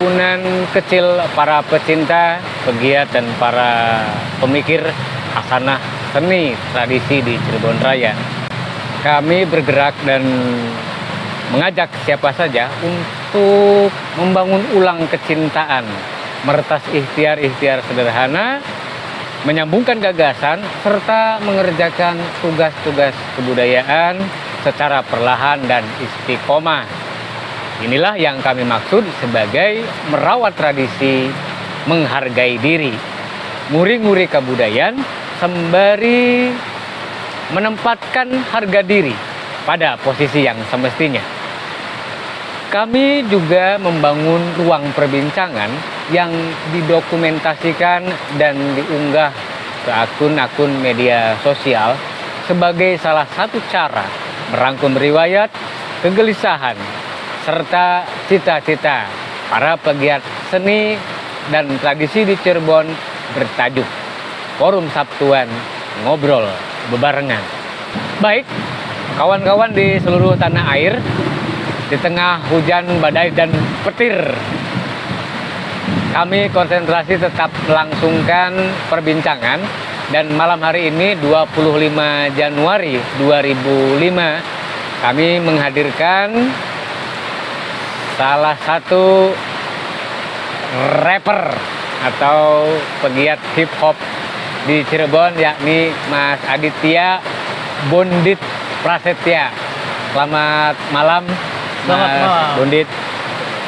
Himpunan kecil para pecinta, pegiat, dan para pemikir khasanah seni tradisi di Cirebon Raya. Kami bergerak dan mengajak siapa saja untuk membangun ulang kecintaan, meretas ikhtiar-ikhtiar sederhana, menyambungkan gagasan, serta mengerjakan tugas-tugas kebudayaan secara perlahan dan istiqomah. Inilah yang kami maksud sebagai merawat tradisi, menghargai diri, nguri-nguri kebudayaan, sembari menempatkan harga diri pada posisi yang semestinya. Kami juga membangun ruang perbincangan yang didokumentasikan dan diunggah ke akun-akun media sosial sebagai salah satu cara merangkum riwayat, kegelisahan, serta cita-cita para pegiat seni dan tradisi di Cirebon bertajuk Forum Sabtuan Ngobrol Bebarengan. Baik, kawan-kawan di seluruh tanah air, di tengah hujan, badai, dan petir, kami konsentrasi tetap melangsungkan perbincangan. Dan malam hari ini 25 Januari 2005 kami menghadirkan salah satu rapper atau pegiat hip hop di Cirebon, yakni Mas Aditya Bondit Prasetya. Selamat malam, Mas Bondit.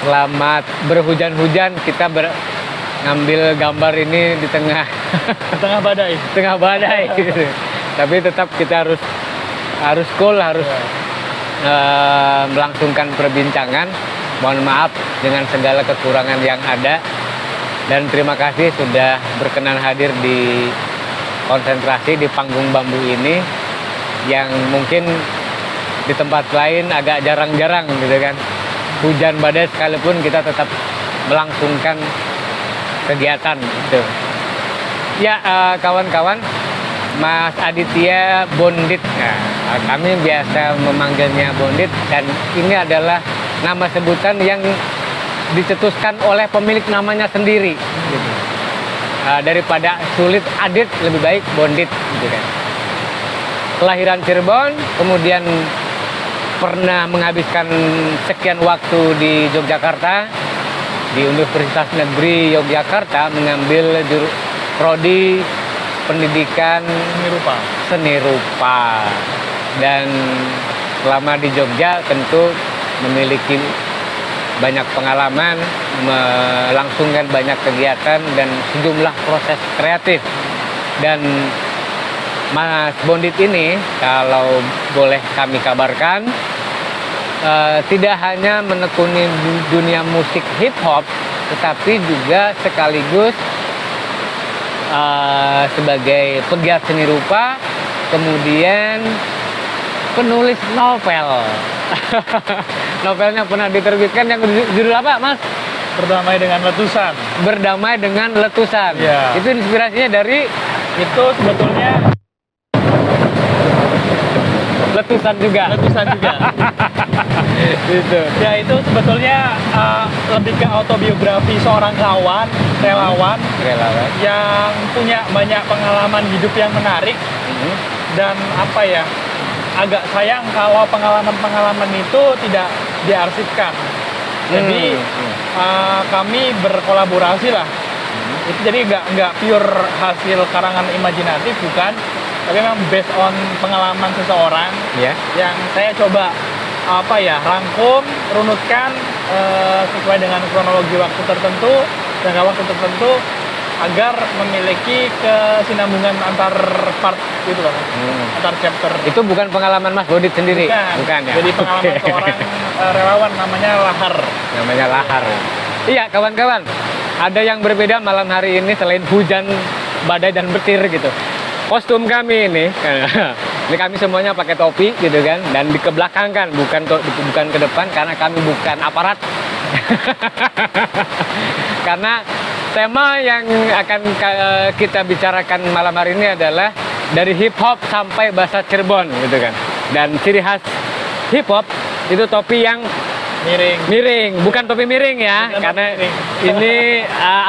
Selamat berhujan-hujan, kita ngambil gambar ini di tengah badai. Tengah badai. Tapi tetap kita harus cool, harus melangsungkan perbincangan. Mohon maaf dengan segala kekurangan yang ada, dan terima kasih sudah berkenan hadir di konsentrasi di panggung bambu ini yang mungkin di tempat lain agak jarang-jarang gitu kan. Hujan badai sekalipun kita tetap melangsungkan kegiatan itu. Ya, kawan-kawan, Mas Aditya Bondit. Nah, kami biasa memanggilnya Bondit, dan ini adalah nama sebutan yang dicetuskan oleh pemilik namanya sendiri. Gitu. Daripada sulit Adit, lebih baik Bondit. Gitu kan. Kelahiran Cirebon, kemudian pernah menghabiskan sekian waktu di Yogyakarta, di Universitas Negeri Yogyakarta, mengambil prodi pendidikan seni rupa. Dan selama di Jogja tentu memiliki banyak pengalaman, melangsungkan banyak kegiatan dan sejumlah proses kreatif. Dan Mas Bondit ini, kalau boleh kami kabarkan, tidak hanya menekuni dunia musik hip hop, tetapi juga sekaligus sebagai pegiat seni rupa, kemudian penulis novel. Novelnya pernah diterbitkan yang judul apa, Mas? Berdamai dengan Letusan. Berdamai dengan Letusan. Ya. Itu inspirasinya dari itu sebetulnya letusan juga. Gitu. Ya, itu sebetulnya lebih ke autobiografi seorang relawan yang punya banyak pengalaman hidup yang menarik. Dan apa ya, agak sayang kalau pengalaman-pengalaman itu tidak diarsipkan. Jadi kami berkolaborasi lah. Itu jadi nggak pure hasil karangan imajinatif, bukan, tapi memang based on pengalaman seseorang yang saya coba rangkum, runutkan sesuai dengan kronologi waktu tertentu, jangka waktu tertentu, agar memiliki kesinambungan antar part gitu loh, antar chapter. Itu bukan pengalaman Mas Bondit sendiri? Bukan ya? Jadi pengalaman seorang relawan namanya Lahar. Iya, kawan-kawan, ada yang berbeda malam hari ini selain hujan, badai, dan petir gitu. Kostum kami ini kami semuanya pakai topi gitu kan, dan dikebelakangkan, bukan ke depan, karena kami bukan aparat. Karena tema yang akan kita bicarakan malam hari ini adalah dari hip hop sampai bahasa Cirebon gitu kan. Dan ciri khas hip hop itu topi yang miring. bukan topi miring ya, Bukan karena topi miring. ini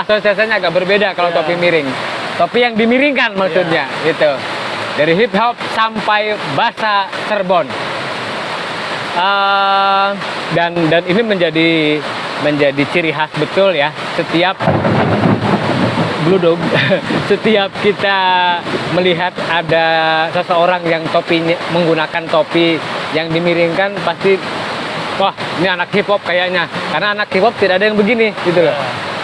asosiasinya agak berbeda kalau Iya. topi miring. Topi yang dimiringkan maksudnya, gitu. Dari hip hop sampai bahasa Cirebon. Dan ini menjadi ciri khas betul ya. Setiap Gludog, setiap kita melihat ada seseorang yang menggunakan topi yang dimiringkan, pasti wah ini anak hip hop kayaknya, karena anak hip hop tidak ada yang begini gitu loh.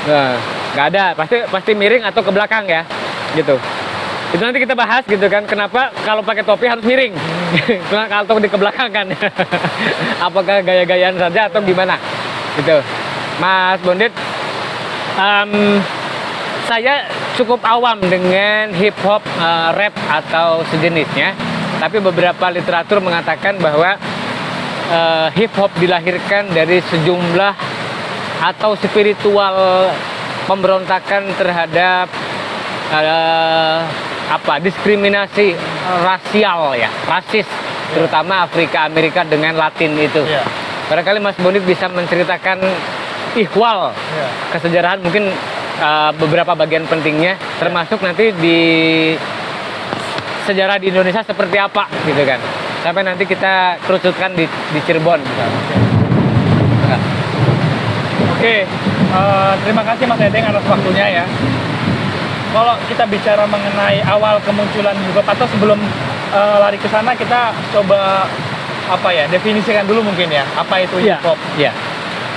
Nah, nggak ada, pasti miring atau ke belakang ya gitu. Itu nanti kita bahas gitu kan, kenapa kalau pakai topi harus miring kalau di ke belakang kan. Apakah gaya-gayaan saja atau gimana gitu. Mas Bondit, saya cukup awam dengan hip hop, rap atau sejenisnya, tapi beberapa literatur mengatakan bahwa hip hop dilahirkan dari sejumlah atau spiritual pemberontakan terhadap diskriminasi rasial ya, rasis, terutama Afrika Amerika dengan Latin itu. Iya. Barangkali Mas Bondit bisa menceritakan ihwal kesejarahan, mungkin beberapa bagian pentingnya, termasuk nanti di sejarah di Indonesia seperti apa gitu kan, sampai nanti kita kerucutkan di Cirebon misalnya. Oke, terima kasih Mas Edeng atas waktunya ya. Kalau kita bicara mengenai awal kemunculan hip hop, atau sebelum lari ke sana, kita coba definisikan dulu mungkin ya, apa itu hip hop. Iya.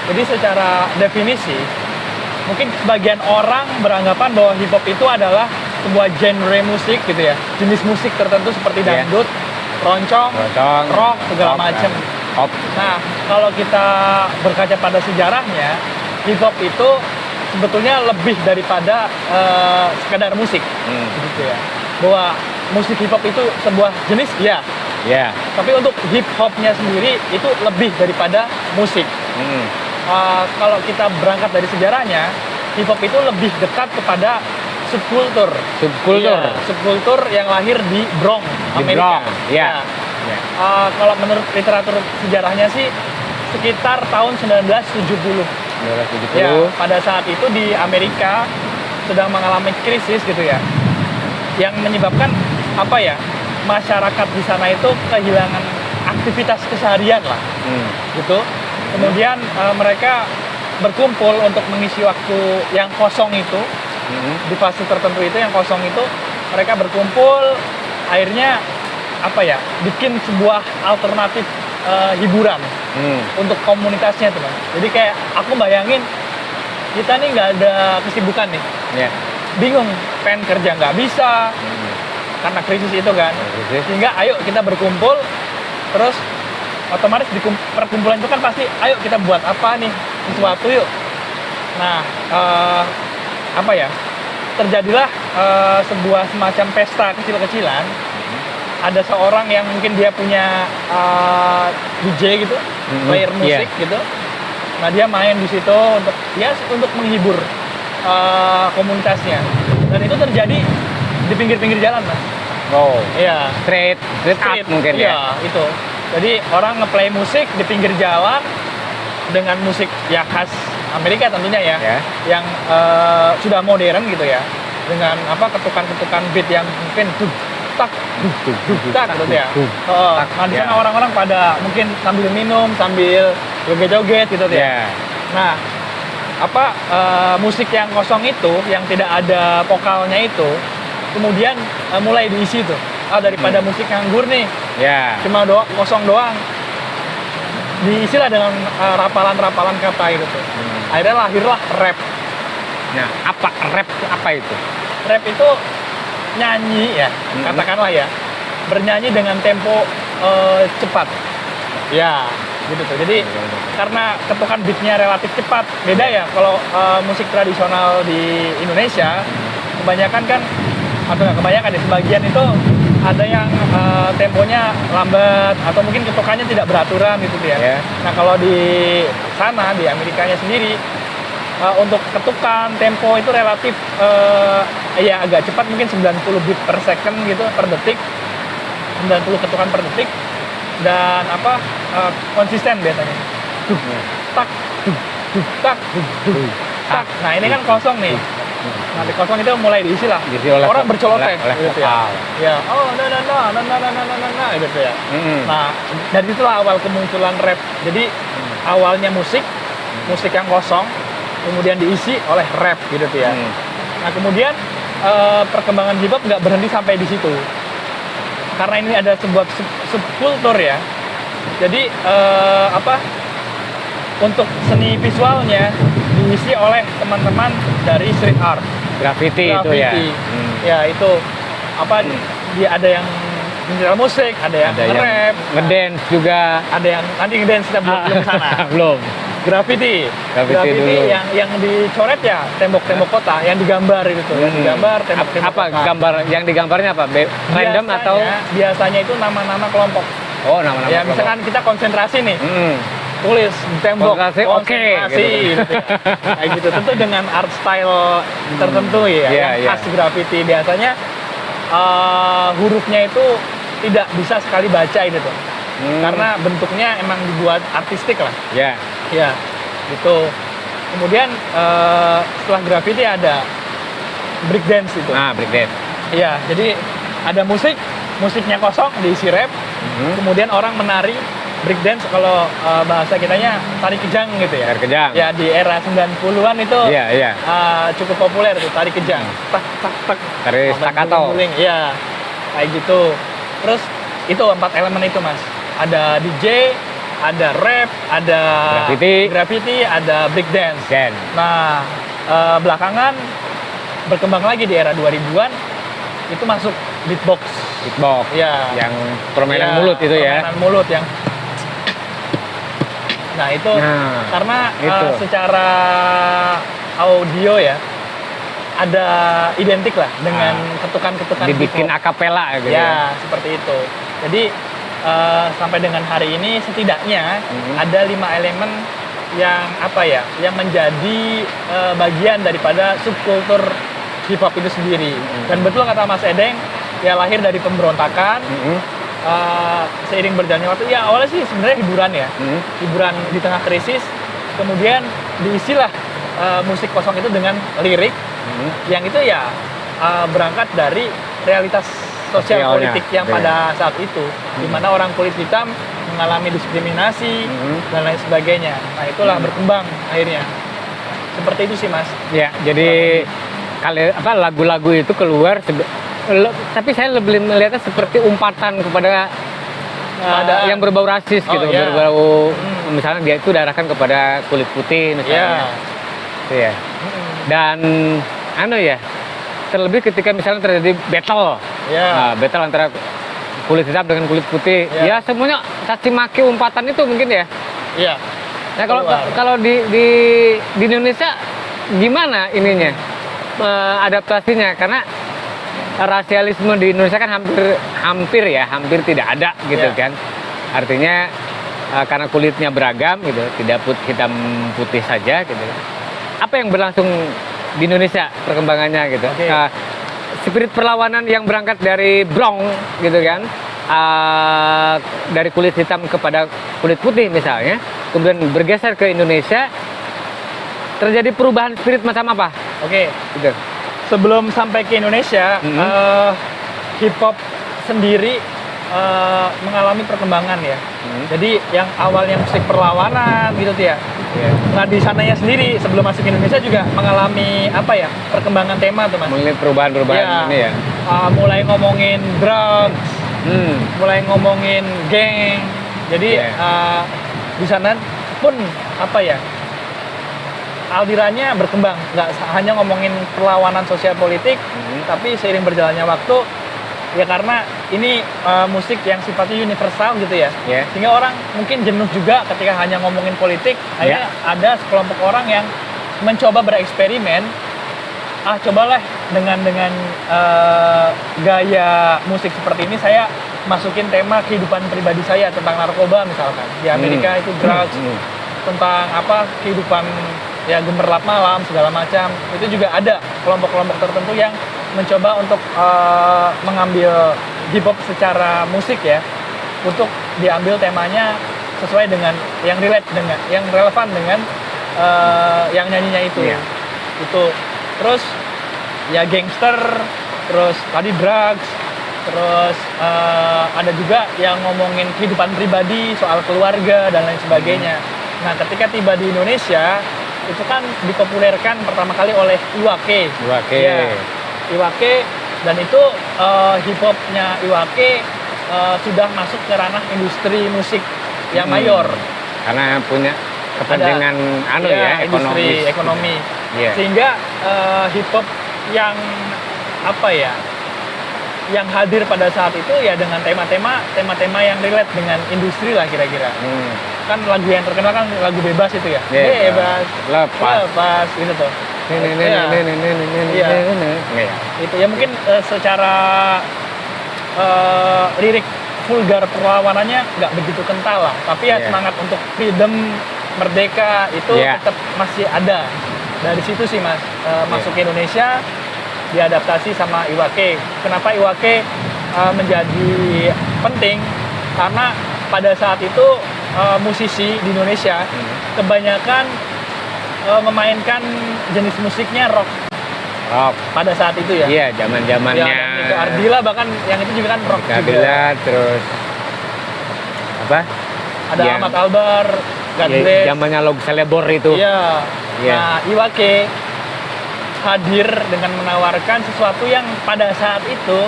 Jadi secara definisi, mungkin sebagian orang beranggapan bahwa hip hop itu adalah sebuah genre musik gitu ya, jenis musik tertentu seperti dangdut, roncong, rock, segala macam. Nah, kalau kita berkaca pada sejarahnya, hip hop itu sebetulnya lebih daripada sekadar musik, gitu ya. Bahwa musik hip hop itu sebuah jenis, ya. Tapi untuk hip hopnya sendiri itu lebih daripada musik. Kalau kita berangkat dari sejarahnya, hip hop itu lebih dekat kepada subkultur. Subkultur yang lahir di Bronx, Amerika. Kalau menurut literatur sejarahnya sih sekitar tahun 1970. Ya, pada saat itu di Amerika sedang mengalami krisis gitu ya, yang menyebabkan masyarakat di sana itu kehilangan aktivitas keseharian lah, gitu. Kemudian mereka berkumpul untuk mengisi waktu yang kosong itu, di fase tertentu itu yang kosong itu, mereka berkumpul, akhirnya bikin sebuah alternatif hiburan untuk komunitasnya tuh, Bang. Jadi kayak aku bayangin kita nih nggak ada kesibukan nih, bingung, pengen kerja nggak bisa karena krisis itu kan, sehingga ayo kita berkumpul, terus otomatis di perkumpulan itu kan pasti ayo kita buat apa nih, sesuatu yuk. Nah, terjadilah sebuah semacam pesta kecil-kecilan. Ada seorang yang mungkin dia punya DJ gitu, player musik gitu. Nah, dia main di situ untuk menghibur komunitasnya. Dan itu terjadi di pinggir-pinggir jalan, Mas. Iya. Street art mungkin ya. Itu. Jadi orang ngeplay musik di pinggir jalan dengan musik ya khas Amerika tentunya ya, yang sudah modern gitu ya, dengan ketukan-ketukan beat yang mungkin tak gitu ya. Nah, di sana orang-orang pada mungkin sambil minum, sambil joget-joget gitu ya. Nah, musik yang kosong itu, yang tidak ada vokalnya itu, kemudian mulai diisi tuh. Daripada musik nganggur nih, cuma kosong doang, diisilah dengan rapalan-rapalan kata gitu. Akhirnya lahirlah rap. Nah, rap itu? Rap itu nyanyi ya, katakanlah ya, bernyanyi dengan tempo cepat. Ya, gitu tuh. Jadi karena ketukan beatnya relatif cepat, beda ya kalau musik tradisional di Indonesia, kebanyakan kan, atau nggak kebanyakan ya, sebagian itu ada yang temponya lambat atau mungkin ketukannya tidak beraturan gitu ya. Nah, kalau di sana, di Amerikanya sendiri, untuk ketukan tempo itu relatif agak cepat, mungkin 90 beat per second gitu, per detik, 90 ketukan per detik. Dan konsisten biasanya. Tak, tak, tak. Nah ini kan kosong nih. Nanti kosong itu mulai diisi lah. Diisi oleh orang berceloteh oleh gitu ya. vokal. Ya, oh gitu ya. Nah, dari itulah awal kemunculan rap. Jadi awalnya musik yang kosong, kemudian diisi oleh rap gitu ya. Nah, kemudian perkembangan hip hop nggak berhenti sampai di situ. Karena ini ada sebuah subkultur ya. Jadi untuk seni visualnya diisi oleh teman-teman dari street art, Graffiti itu ya. Ya itu dia ada yang menjual musik, ada yang rap, ngedance juga, ada yang nanti ngedance kita belum sana. Belum. Graffiti dulu. yang dicoret ya tembok-tembok kota, yang digambar itu tuh, yang digambar tembok-tembok apa kota. gambar yang digambarnya apa? Random atau biasanya itu nama-nama kelompok. Oh, nama-nama ya kelompok. misalkan kita konsentrasi nih, tulis di tembok konsentrasi, gitu. Kayak gitu, tentu dengan art style tertentu ya, yang khas graffiti. Biasanya hurufnya itu tidak bisa sekali baca itu tuh, karena bentuknya emang dibuat artistik lah. Ya, gitu. Kemudian setelah graffiti ada breakdance itu. Breakdance. Iya, jadi ada musiknya kosong diisi rap. Kemudian orang menari breakdance, kalau bahasa kitanya tari kejang gitu ya. Tari kejang. Ya di era 90-an itu cukup populer tuh tari kejang. Tak tak tak. Tari staccato. Iya. Kayak gitu. Terus itu 4 elemen itu, Mas. Ada DJ, ada rap, ada graffiti, ada breakdance. Nah, belakangan berkembang lagi di era 2000-an itu masuk beatbox. Ya. Yang permainan mulut itu ya. Permainan mulut yang. Nah itu karena secara audio ya ada identik lah dengan ketukan-ketukan dibikin akapela gitu ya. Seperti itu. Jadi sampai dengan hari ini setidaknya ada 5 elemen yang yang menjadi bagian daripada subkultur hip hop itu sendiri. Dan betul kata Mas Edeng, ya lahir dari pemberontakan. Seiring berjalannya waktu, ya awalnya sih sebenarnya hiburan ya, hiburan di tengah krisis, kemudian diisilah musik kosong itu dengan lirik yang itu ya berangkat dari realitas sosial politik yang pada saat itu, di mana orang kulit hitam mengalami diskriminasi dan lain sebagainya. Nah itulah berkembang akhirnya. Seperti itu sih, Mas. Ya, jadi lagu-lagu itu keluar. Tapi saya lebih melihatnya seperti umpatan kepada yang berbau rasis gitu, berbau misalnya dia itu diarahkan kepada kulit putih misalnya. Itu ya. Dan terlebih ketika misalnya terjadi battle. Battle antara kulit hitam dengan kulit putih. Ya semuanya caci maki umpatan itu mungkin ya. Iya. Nah, kalau di Indonesia gimana ininya? Adaptasinya, karena rasialisme di Indonesia kan hampir tidak ada gitu kan. Artinya karena kulitnya beragam gitu, tidak hitam putih saja gitu. Apa yang berlangsung di Indonesia perkembangannya gitu? Spirit perlawanan yang berangkat dari Bronx gitu kan, dari kulit hitam kepada kulit putih misalnya, kemudian bergeser ke Indonesia, terjadi perubahan spirit macam apa? Gitu. Sebelum sampai ke Indonesia, hip hop sendiri mengalami perkembangan ya. Jadi yang awalnya musik perlawanan gitu ya. Nah di sananya sendiri sebelum masuk ke Indonesia juga mengalami perkembangan tema tuh, Mas. Mengalami perubahan ini ya. Mulai ngomongin drugs, mulai ngomongin geng. Jadi di sana pun alirannya berkembang, nggak hanya ngomongin perlawanan sosial politik, tapi seiring berjalannya waktu, ya karena ini musik yang sifatnya universal gitu ya, sehingga orang mungkin jenuh juga ketika hanya ngomongin politik. Akhirnya ada sekelompok orang yang mencoba bereksperimen, cobalah dengan gaya musik seperti ini saya masukin tema kehidupan pribadi saya tentang narkoba misalkan. Di Amerika itu drugs, tentang kehidupan ya gemerlap malam segala macam. Itu juga ada kelompok-kelompok tertentu yang mencoba untuk mengambil hip hop secara musik ya, untuk diambil temanya sesuai dengan yang relate dengan yang relevan dengan yang nyanyinya itu. Iya. Itu terus ya gangster, terus tadi drugs, terus ada juga yang ngomongin kehidupan pribadi, soal keluarga dan lain sebagainya. Nah, ketika tiba di Indonesia itu kan dipopulerkan pertama kali oleh Iwake. Ya, Iwake, dan itu hip hopnya Iwake sudah masuk ke ranah industri musik yang mayor. Karena punya kepentingan industri ekonomi. Iya. Sehingga hip hop yang apa ya? Yang hadir pada saat itu ya dengan tema-tema yang relate dengan industri lah kira-kira. Kan lagu yang terkenal kan lagu bebas itu ya. Bebas, lepas gitu tuh. Itu ya mungkin secara lirik vulgar perlawanannya nggak begitu kental lah, tapi ya semangat untuk freedom, merdeka itu tetap masih ada. Dari situ sih Mas masuk ke Indonesia, diadaptasi sama Iwake. Kenapa Iwake menjadi penting? Karena pada saat itu musisi di Indonesia kebanyakan memainkan jenis musiknya rock. Pada saat itu ya. Iya, zaman-zamannya. Ya, Ardila bahkan yang itu juga kan rock Ardila, terus apa? Ada Ahmad Albar, Godbless. Zamannya Log Selebor itu. Iya. Nah, Iwake hadir dengan menawarkan sesuatu yang pada saat itu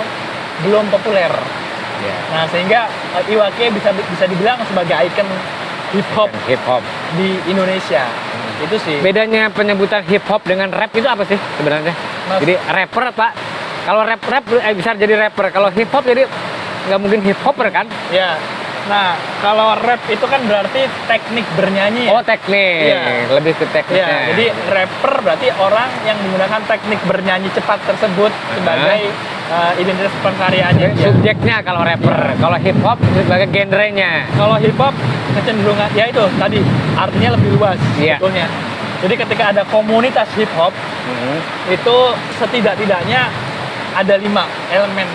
belum populer. Nah, sehingga Iwake bisa dibilang sebagai ikon hip hop di Indonesia. Itu sih. Bedanya penyebutan hip hop dengan rap itu apa sih sebenarnya? Jadi rapper Pak. Kalau rap bisa jadi rapper. Kalau hip hop jadi nggak mungkin hip hopper kan? Ya. Nah, kalau rap itu kan berarti teknik bernyanyi. Oh, teknik. Ya. Lebih ke tekniknya. Ya, jadi rapper berarti orang yang menggunakan teknik bernyanyi cepat tersebut sebagai identitas pengkaryaannya. Subjeknya kalau rapper. Kalau hip hop sebagai genrenya. Kalau hip hop kecenderungan ya itu tadi artinya lebih luas sebetulnya. Jadi ketika ada komunitas hip hop itu setidak-tidaknya ada 5 elemen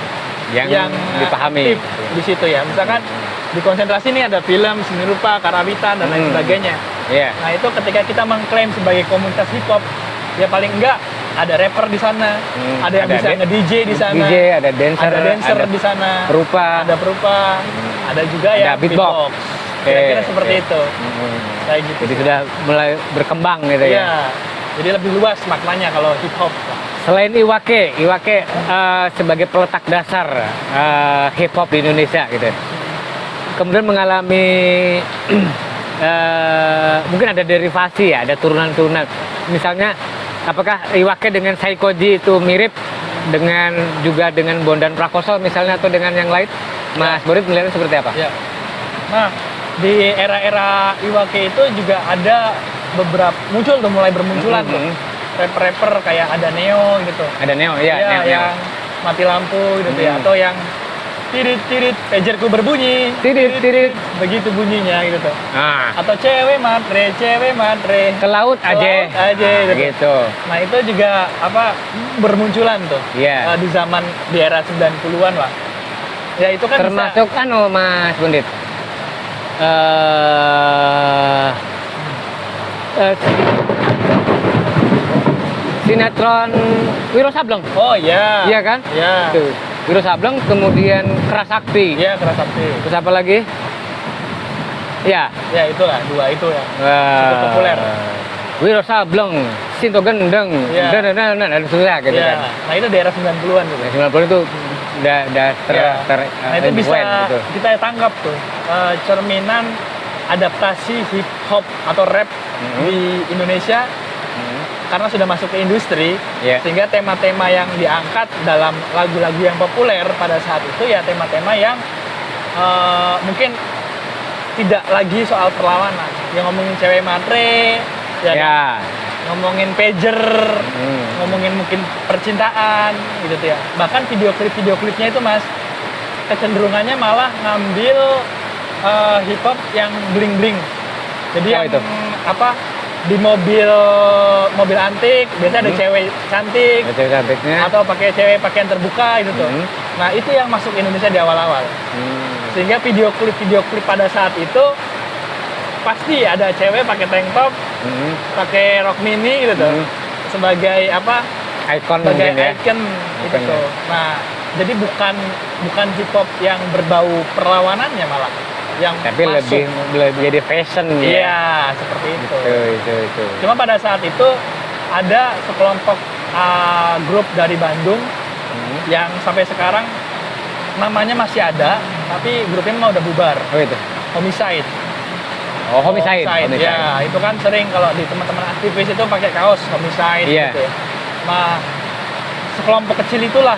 yang dipahami aktif di situ ya. Misalkan di konsentrasi ini ada film, seni rupa, karawitan dan lain sebagainya. Nah, itu ketika kita mengklaim sebagai komunitas hip hop, ya paling enggak ada rapper di sana, ada yang bisa nge-DJ di sana, ada dancer di sana, ada perupa, ada juga yang beatbox. Kira-kira seperti itu. Kayak gitu. Jadi sudah mulai berkembang gitu ya. Iya. Jadi lebih luas maknanya kalau hip hop. Selain Iwake sebagai peletak dasar hip hop di Indonesia gitu. Kemudian mengalami mungkin ada derivasi ya, ada turunan-turunan. Misalnya apakah Iwake dengan Saikoji itu mirip juga dengan Bondan Prakoso misalnya atau dengan yang lain? Mas Borit melihatnya seperti apa? Ya. Nah, di era-era Iwake itu juga ada beberapa mulai bermunculan tuh rapper-rapper kayak ada Neo gitu. Ada Neo, Neo. Yang mati lampu gitu ya, atau yang tirit pagerku berbunyi, tirit begitu bunyinya gitu tuh. Atau cewek matre ke laut aja gitu. Nah, itu juga bermunculan tuh di zaman di era 90-an lah. Ya itu kan termasuk Mas Bundit. Sinetron Wiro Sableng. Oh iya. Iya kan? Iya. Wiro Sableng, kemudian Kerasakti. Iya, Kerasakti. Terus apa lagi? Ya. Ya itulah, 2 itu ya. Cukup populer. Wiro Sableng, Sinto Gendeng, dan susah gitu kan. Nah, itu daerah 90-an gitu. 90-an itu udah nah, itu bisa gitu. Kita tangkap tuh cerminan adaptasi hip hop atau rap di Indonesia. Karena sudah masuk ke industri, sehingga tema-tema yang diangkat dalam lagu-lagu yang populer pada saat itu ya tema-tema yang mungkin tidak lagi soal perlawanan. Yang ngomongin cewek matre, kan? Ngomongin pager, ngomongin mungkin percintaan, gitu tuh ya. Bahkan video klipnya itu Mas, kecenderungannya malah ngambil hip hop yang bling-bling. Jadi yang itu di mobil antik biasa ada cewek cantik, atau pakai cewek pakaian terbuka gitu tuh. Nah, itu yang masuk Indonesia di awal-awal. Sehingga video klip pada saat itu pasti ada cewek pakai tank top, pakai rok mini gitu tuh. Sebagai apa? Icon Sebagai mungkin ya. icon gitu Icon, tuh. Nah, jadi bukan hip hop yang berbau perlawanannya malah yang Tapi masuk. lebih jadi fashion ya. Iya, seperti itu. Itu. Cuma pada saat itu ada sekelompok grup dari Bandung yang sampai sekarang namanya masih ada, tapi grupnya mah udah bubar. Oh itu. Homicide. Oh, homicide. Ya, itu kan sering kalau di teman-teman aktivis itu pakai kaos homicide Iya. gitu ya. Nah, sekelompok kecil itulah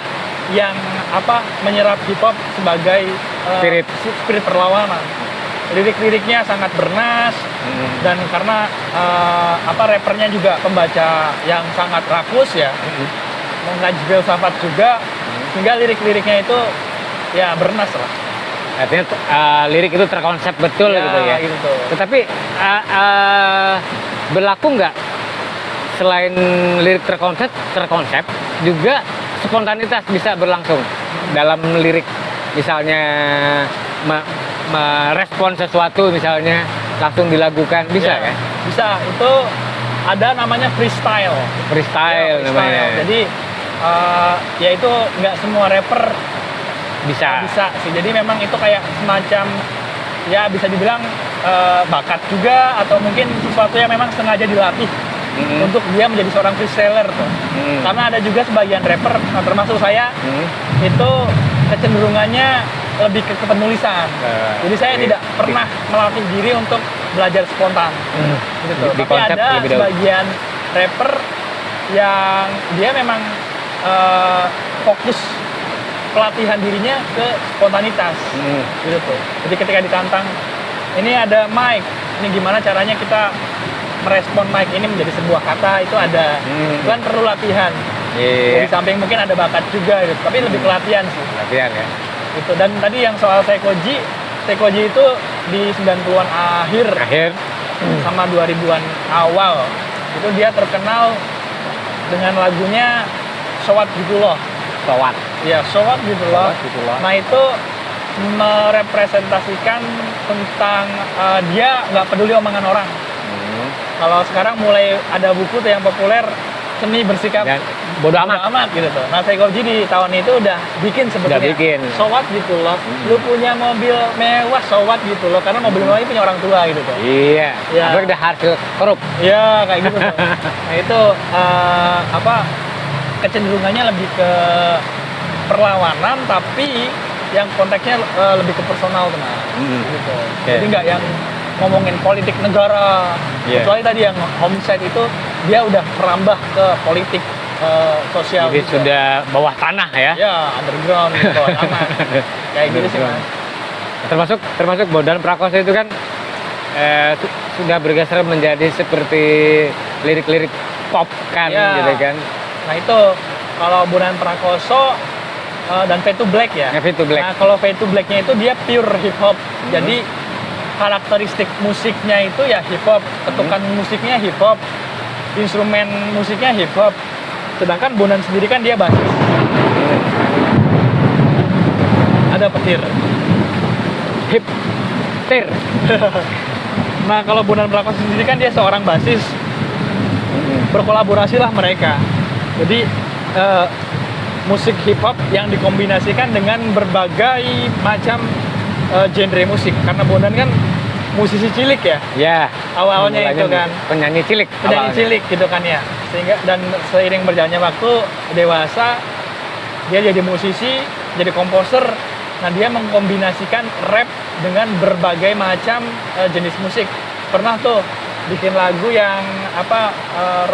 yang apa menyerap hip hop sebagai spirit perlawanan. Lirik-liriknya sangat bernas dan karena rappernya juga pembaca yang sangat rakus ya, mengkaji filsafat juga, sehingga lirik-liriknya itu ya bernas lah. Artinya lirik itu terkonsep betul gitu ya. Gitu. Tetapi berlaku nggak selain lirik terkonsep juga spontanitas bisa berlangsung dalam lirik, misalnya merespon sesuatu misalnya langsung dilakukan bisa ya? Bisa, itu ada namanya freestyle. Freestyle namanya. Jadi ya itu nggak semua rapper bisa sih. Jadi memang itu kayak semacam ya bisa dibilang bakat juga atau mungkin sesuatu yang memang sengaja dilatih untuk dia menjadi seorang freestyler tuh. Karena ada juga sebagian rapper, termasuk saya, itu kecenderungannya lebih ke kepenulisan. Jadi saya tidak pernah melatih diri untuk belajar spontan. Gitu. Tapi ada sebagian rapper yang dia memang fokus pelatihan dirinya ke spontanitas. Gitu tuh. Jadi ketika ditantang, ini ada mic, ini gimana caranya kita merespon mic ini menjadi sebuah kata, itu ada. Itu kan perlu latihan. Di samping mungkin ada bakat juga gitu, tapi lebih ke latihan sih. Latihan ya. Gitu. Dan tadi yang soal Sekoji itu di 90-an akhir sama 2000-an awal. Itu dia terkenal dengan lagunya Sowat gitu loh. Sowat. Ya, Sowat gitu loh. Nah, itu merepresentasikan tentang dia nggak peduli omongan orang. Kalau sekarang mulai ada buku tuh yang populer, seni bersikap bodo amat gitu tuh. Nah, Sekoji di tahun itu udah bikin sebetulnya. Sowat gitu loh. Lu punya mobil mewah, sowat gitu loh. Karena mobil mewah ini punya orang tua gitu tuh. Iya. Tapi udah hasil korup. Iya, kayak gitu tuh. Nah, itu kecenderungannya lebih ke perlawanan, tapi yang konteksnya lebih ke personal teman. Gitu. Jadi nggak yang ngomongin politik negara. Kecuali tadi yang homicide itu dia udah merambah ke politik sosial. Jadi gitu. sudah bawah tanah ya? Ya, underground, bawah tanah. Kayak gitu sih mas. Termasuk Bondan Prakoso itu kan sudah bergeser menjadi seperti lirik-lirik pop kan, gitu kan? Nah itu kalau Bondan Prakoso dan Fade to Black ya. Fade to Black. Nah kalau Fade to Black-nya itu dia pure hip hop. Jadi karakteristik musiknya itu ya hip hop, ketukan musiknya hip hop, instrumen musiknya hip hop. Sedangkan Bondan sendiri kan dia bassis. Ada petir. Hip tir. Nah kalau Bondan Prakoso sendiri kan dia seorang bassis. Berkolaborasilah mereka. Jadi musik hip hop yang dikombinasikan dengan berbagai macam genre musik. Karena Bondan kan musisi cilik ya. Ya. Awalnya itu kan penyanyi cilik. Cilik gitu kan ya. Sehingga dan seiring berjalannya waktu dewasa dia jadi musisi, jadi komposer. Nah, dia mengkombinasikan rap dengan berbagai macam jenis musik. Pernah tuh bikin lagu yang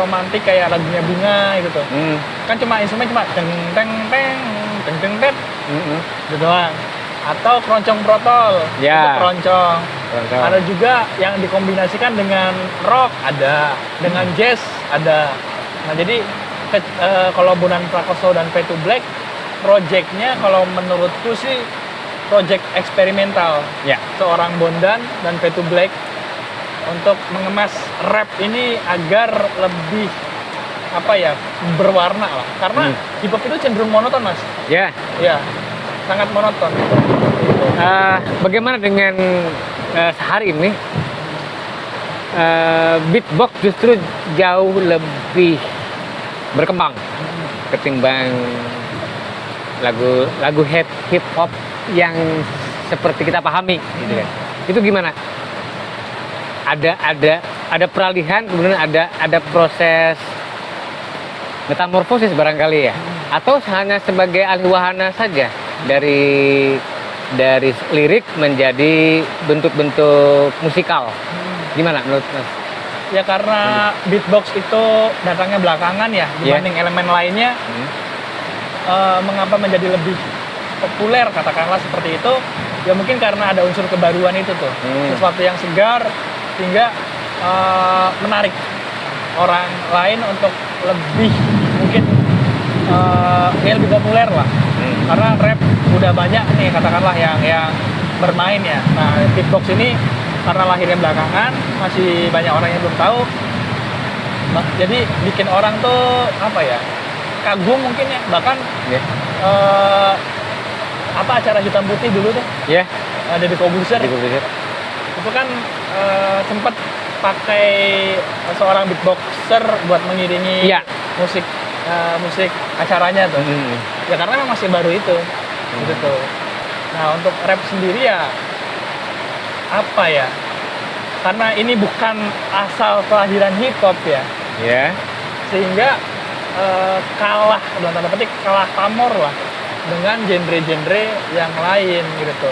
romantik kayak lagunya Bunga gitu tuh. Kan cuma instrumen cuma teng teng teng teng teng teng. Gitu doang. Atau keroncong protol, itu keroncong. Ada juga yang dikombinasikan dengan rock, ada dengan jazz, ada. Nah jadi kalau Bondan Prakoso dan Fade to Black, projectnya kalau menurutku sih project eksperimental. Seorang Bondan dan Fade to Black untuk mengemas rap ini agar lebih berwarna lah. Karena hip hop itu cenderung monoton mas. Ya. Sangat monoton. Bagaimana dengan sehari ini beatbox justru jauh lebih berkembang ketimbang lagu hip hop yang seperti kita pahami gitu kan. Itu gimana? Ada peralihan, kemudian ada proses metamorfosis barangkali ya, atau hanya sebagai ahli wahana saja dari lirik menjadi bentuk-bentuk musikal. Gimana menurut Mas? Ya karena beatbox itu datangnya belakangan ya dibanding elemen lainnya. Mengapa menjadi lebih populer katakanlah seperti itu? Ya mungkin karena ada unsur kebaruan itu tuh, sesuatu yang segar sehingga menarik orang lain untuk lebih mungkin ya lebih populer lah. Karena rap udah banyak nih katakanlah yang bermain ya. Nah beatbox ini karena lahirnya belakangan masih banyak orang yang belum tahu. Jadi bikin orang tuh apa ya, kagum mungkin ya, bahkan apa acara hitam putih dulu tuh ada di Kobuser itu kan sempat pakai seorang beatboxer buat mengiringi musik acaranya tuh. Ya karena memang masih baru itu gitu. Nah untuk rap sendiri ya apa ya, karena ini bukan asal kelahiran hip hop ya, sehingga kalah dalam tanda petik, kalah pamor lah dengan genre-genre yang lain gitu.